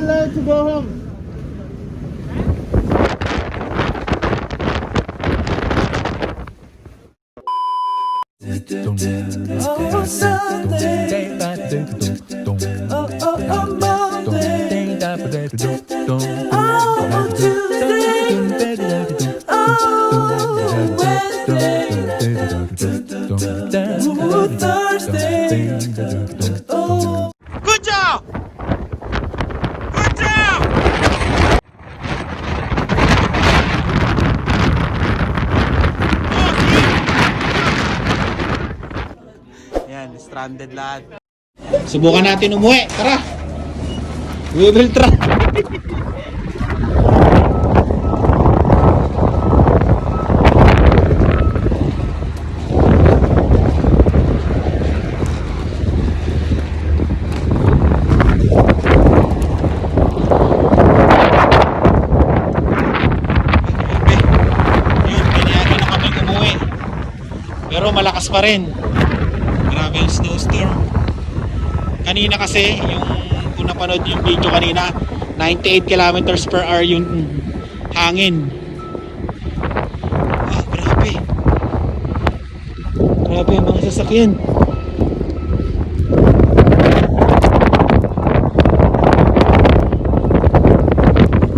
allowed to go home. Oh, Sunday. Oh, Monday. Oh, Tuesday. Oh, Wednesday. Oh, Thursday. Oh. Good job! Good job! Yan, stranded lahat. Subukan natin umuwi. Tara! We will try. Pero malakas pa rin. Grabe yung snowstorm. Kanina kasi, yung kung napanood yung video kanina, 98 kilometers per hour yung hangin. Ah, grabe. Grabe yung mga sasakyan.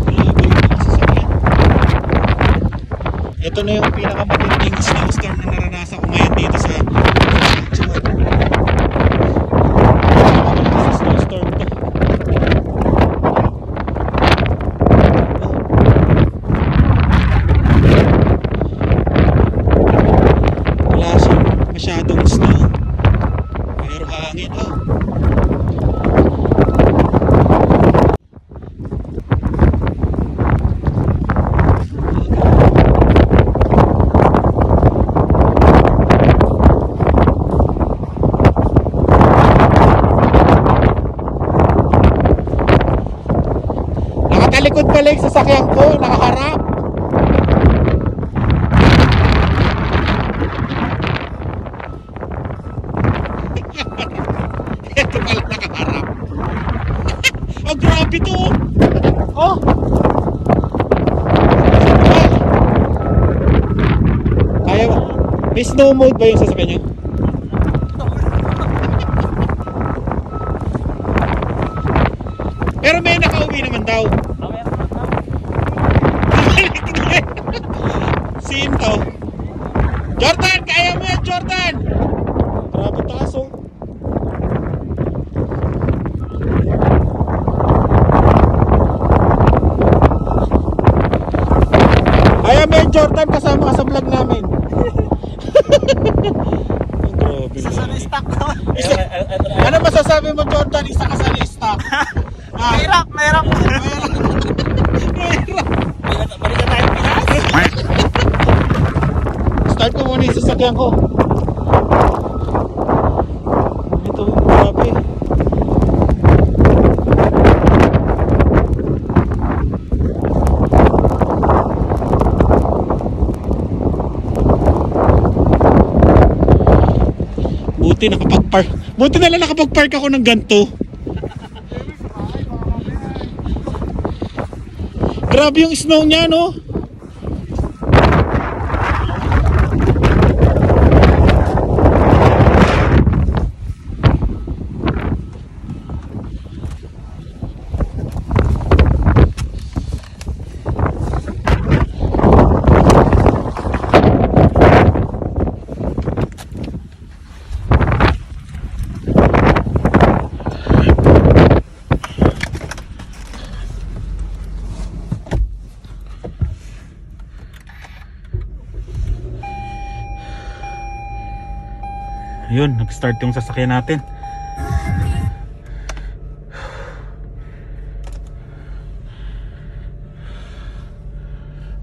Grabe yung mga sasakyan. Ito na yung pinakamatinding snowstorm na naranasan ko ngayon dito sa snowstorm to. Wala siyang masyadong snow, pero hangin. Likod pala yung sasakyan ko, nakaharap. Ito pala nakaharap. Oh, grabe to. Oh. Kaya ba? May snow mode ba yung sasakyan nyo? Pero may nakauwi naman daw. Sinto. Jordan, kaya mo yan, Jordan. Grabe taso. Kaya mo yan, Jordan, kasama ka sa vlog namin. Grabe. Isa sa stock naman. Ano masasabi mo, Jordan? Isa ka sa stock. Mahirap. Mahirap. Balik na tayo Pinas. Start ko muna yung sasakyan ko. Ito, grabe. Buti na lang nakapag-park ako ng ganito. Grabe yung snow niya, no? Ayun, nag-start yung sasakyan natin.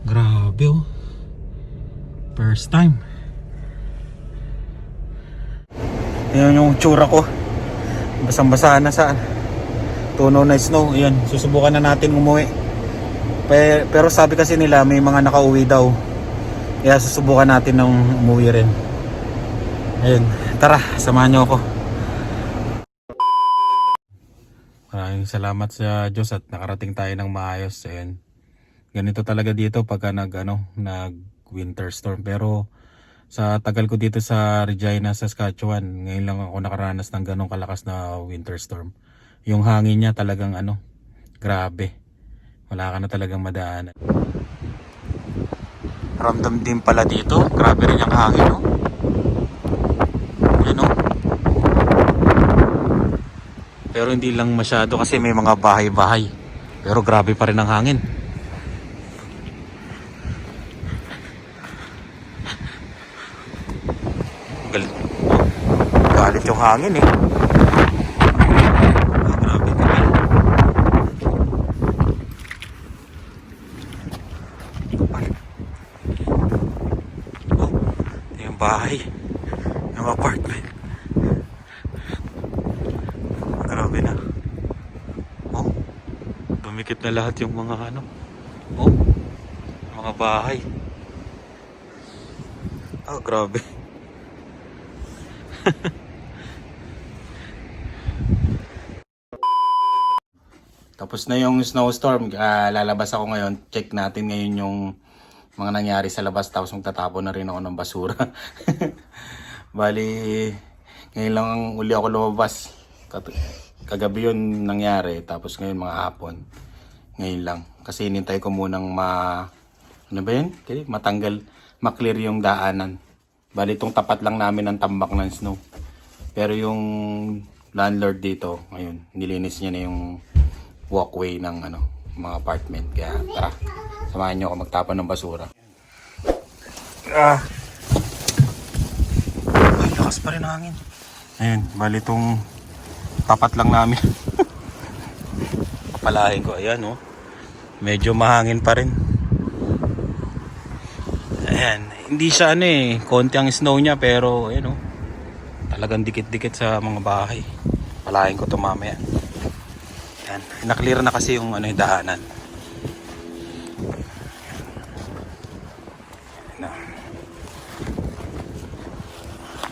Grabe oh. First time. Ayan yung tsura ko. Basang-basa na sa tunaw na snow. Ayan, susubukan na natin umuwi. Pero sabi kasi nila may mga nakauwi daw. Kaya susubukan natin ng umuwi rin. Ayun, tara, samahan nyo ako. Maraming salamat sa Diyos at nakarating tayo ng maayos. Ayan. Ganito talaga dito pagka nag winter storm. Pero sa tagal ko dito sa Regina, Saskatchewan, ngayon lang ako nakaranas ng ganong kalakas na winter storm. Yung hangin niya talagang grabe. Wala ka na talagang madaanan. Ramdam din pala dito. Grabe rin yung hangin, no? Ayan, no? Pero hindi lang masyado kasi may mga bahay-bahay. Pero grabe pa rin ang hangin. Galit yung hangin eh. Grabe tagal. Kapal. Ito yung bahay. Yung apartment. Grabe na. Dumikit na lahat yung mga mga bahay. Grabe. Tapos na yung snowstorm. Lalabas ako ngayon. Check natin ngayon yung mga nangyari sa labas. Tapos magtatapon na rin ako ng basura. Bali, ngayon lang uli ako lumabas. Kagabi yun nangyari. Tapos ngayon mga hapon. Ngayon lang. Kasi inintay ko munang matanggal, maklear yung daanan. Bali, itong tapat lang namin ang tambak ng snow. Pero yung landlord dito, ngayon, nilinis niya na yung walkway ng mga apartment. Kaya tara, samahan niyo ako magtapon ng basura. Ay, lakas pa rin ang hangin. Ayun, bali itong tapat lang namin. Papalahin ko, ayan medyo mahangin pa rin. Ayan, hindi siya konti ang snow niya pero talagang dikit-dikit sa mga bahay. Palahin ko ito mamaya. Ayan, naklear na kasi yung yung daanan. Ayan.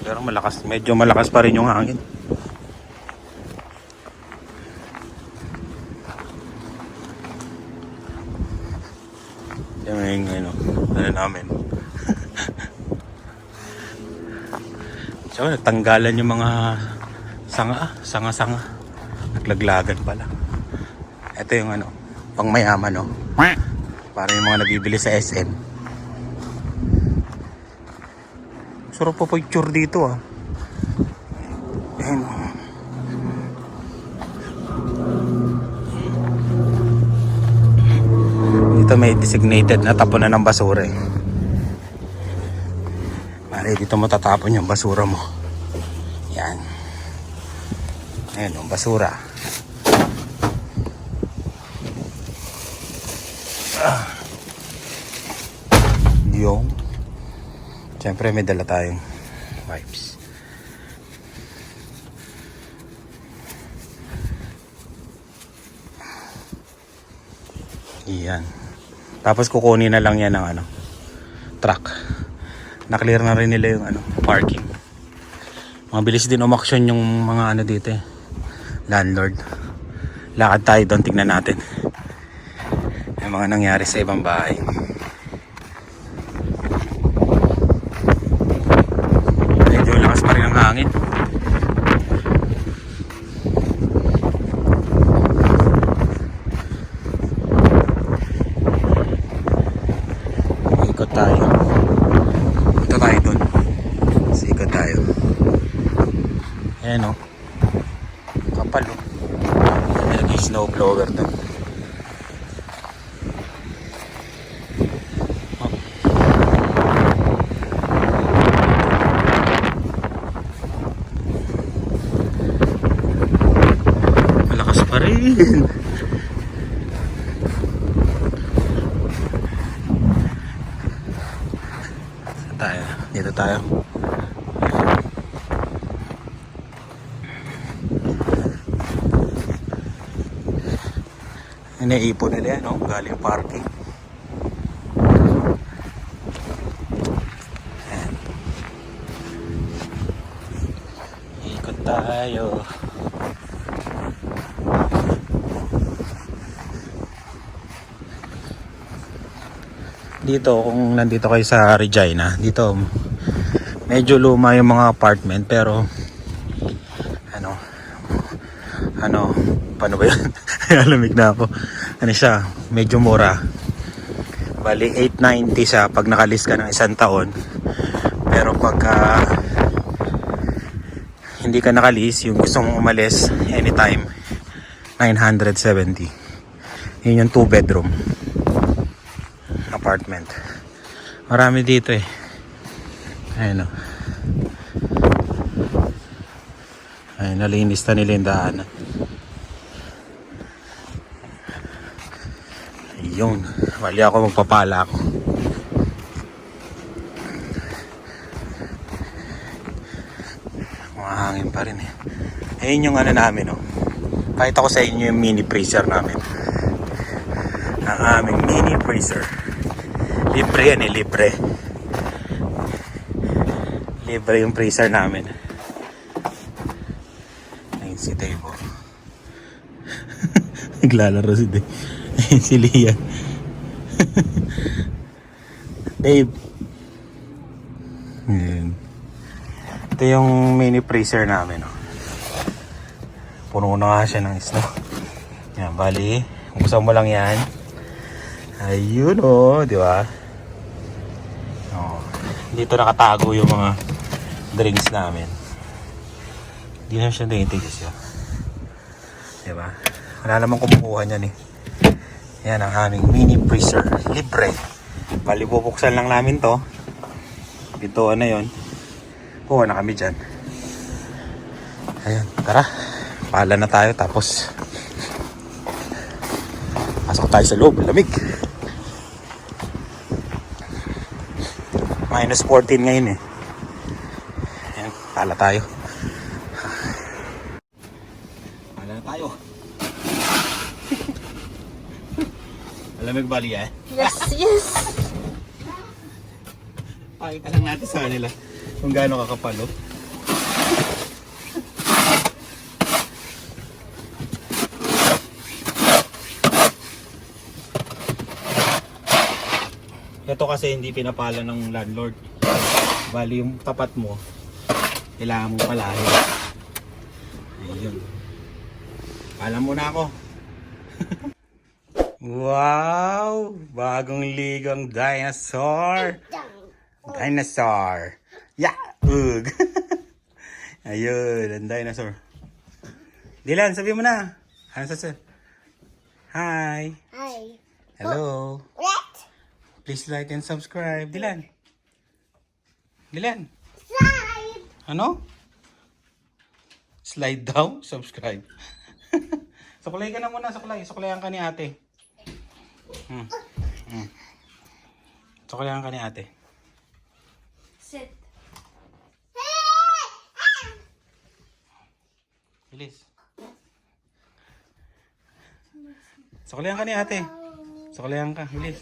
Pero medyo malakas pa rin yung hangin. Yung namin. So, natanggalan yung mga sanga. Naglaglagan pala. Ito yung pang mayaman para yung mga nabibili sa SM. Sarap po picture dito Ayan. Dito may designated na tapunan ng basura dito mo tatapon yung basura mo. Yan. Ayan yung basura. Yung siyempre may dala tayong wipes. Yan. Tapos kukunin na lang yan ng truck. Na-clear na rin nila yung parking. Mabilis din umaksyon yung mga dito landlord. Lakad tayo doon, tignan natin yung mga nangyari sa ibang bahay. Medyo lakas pa rin ang hangin. Ikot tayo. Ito tayo dun. Sikot tayo. Ayan kapal may nag-snow blower dun. Malakas pa rin. Dito tayo. Iniipon nila yan, galing parking. Ayan. Ikot tayo. dito, kung nandito kayo sa Regina, dito medyo luma yung mga apartment, pero paano ba yun? Alamig na ako. Ano siya, medyo mura. Bali 890 siya pag nakalis ka ng isang taon. Pero pagka hindi ka nakalis, yung gusto mong umalis anytime, 970. Yun yung 2 bedroom apartment. Marami dito eh. Ayun o. Ayun, nalinis na nila yung daanan. Ayun. Wali ako, magpapala ako. Mahangin pa rin eh. Ayun yung ano namin oh. Pakita ko sa inyo yung mini freezer namin. Ang aming mini freezer. Libre yan eh, libre. Libre yung freezer namin. Ayun si Dave oh. Naglalaro si Dave. Ayun si Lian. Dave. Ayun. Ito yung mini freezer namin oh. Puno na nga siya ng snow. Yan, bali, buksan mo lang yan. Ayun oh, di ba? Oh, dito nakatago yung mga drinks namin. Hindi na siya tinitigas yun. Di ba? Wala namang kumukuha niyan eh. Yan ang aming mini freezer. Libre. Bali, bubuksan lang namin to. Ito na yun. Kuha na kami dyan. Ayun, tara. Pala na tayo tapos pasok tayo sa loob. Lamig. Minus 14 ngayon eh. Ayan, pala tayo. Pala na tayo. Lamig bali eh. Yes, yes. Pakita lang natin sa kanila kung gaano kakapal oh. Ito kasi hindi pinapala ng landlord. Bali yung tapat mo, kailangan mong palahin. Ayun. Alam mo na ako. Wow! Bagong ligang dinosaur! Dinosaur! Yeah! Ugh! Ayun, ang dinosaur. Dylan, sabi mo na. Ano sasabi? Hi! Hi. Hello! What? Please like and subscribe. Dylan. Dylan. Slide. Ano? Slide down, subscribe. Suklay ka na muna, suklay. Suklayan ka ni ate. Suklayan ka ni ate. Sit. Bilis. Suklayan ka ni ate. Suklayan ka, bilis.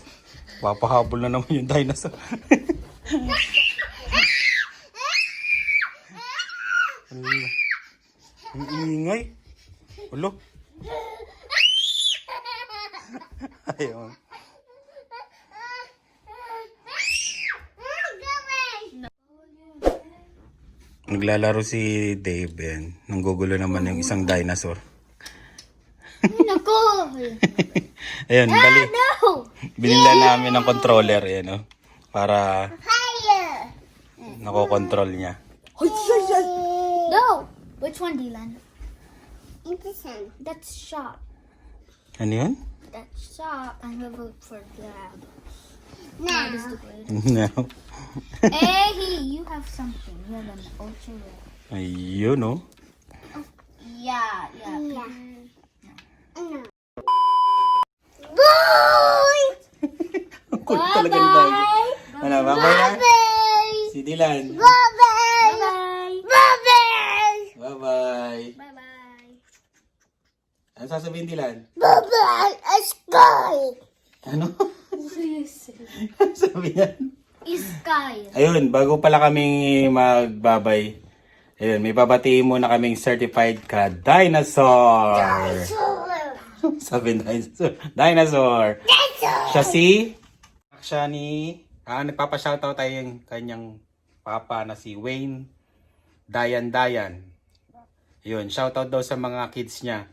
Papahabol na naman yung dinosaur. Ang ingay. Ulo. Ayun. Naglalaro si Dave yan. Nanggugulo naman yung isang dinosaur. Nako. Ayun, bali. No. Binila namin ng controller yan, no? Para Fire. nakokontrol niya. No. Which one, Dylan? That's shot. Ano yun? That's shot. I'm gonna vote for Grab. No. Grab is the good. No. Hey, you have something. You have an ultra rare. Ayun, no? Yeah. Boy! Ang kulit talaga ni Bagyo. Ano, bye-bye na? Bye! Si Dylan. Bye-bye! Bye. Bye-bye! Bye-bye. Bye. Ano sasabihin, Dylan? Bye-bye! Sky! Ano? What do you say? Sabi yan. Sky. Ayun, bago pala kaming magbabay. Ayun, may babatiin muna kaming certified ka dinosaur. Sabi dinosaur. Dinosaur. Siya si Siya ni, nagpapa-shoutout tayo yung kanyang papa na si Wayne Dayan. Yun, shoutout daw sa mga kids niya.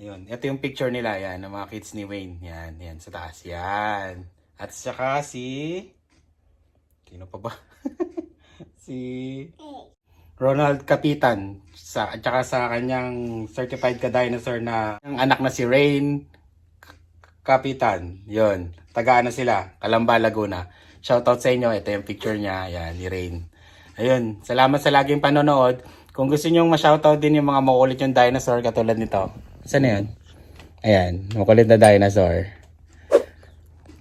Yun, ito yung picture nila, yan, ng mga kids ni Wayne. Yan, sa taas, yan. At saka sino pa ba? Si Ronald Kapitan, at saka sa kanyang certified ka-dinosaur na ang anak na si Rain Kapitan. Yun, taga sila, Calamba, Laguna. Shoutout sa inyo, ito yung picture niya, yan, ni Rain. Ayun, salamat sa laging panonood. Kung gusto nyo ma-shoutout din yung mga makulit yung dinosaur katulad nito. Saan na yun? Ayan, makulit na dinosaur.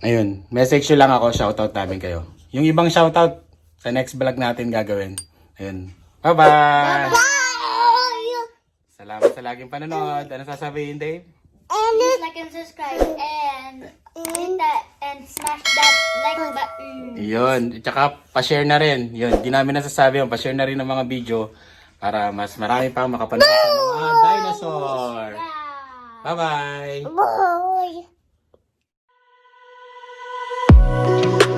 Ayun, message nyo lang ako, shoutout namin kayo. Yung ibang shoutout, sa next vlog natin gagawin. Ayun, bye-bye! Bye. Salamat sa laging panonood. Ano sasabihin, Dave? Please like and subscribe and hit that and smash that like button. Yun, tsaka pa-share na rin. Yun, di namin nasasabi yun, pa-share na rin ng mga video para mas marami pang makapanood sa mga dinosaur. Yeah. Bye-bye! Bye.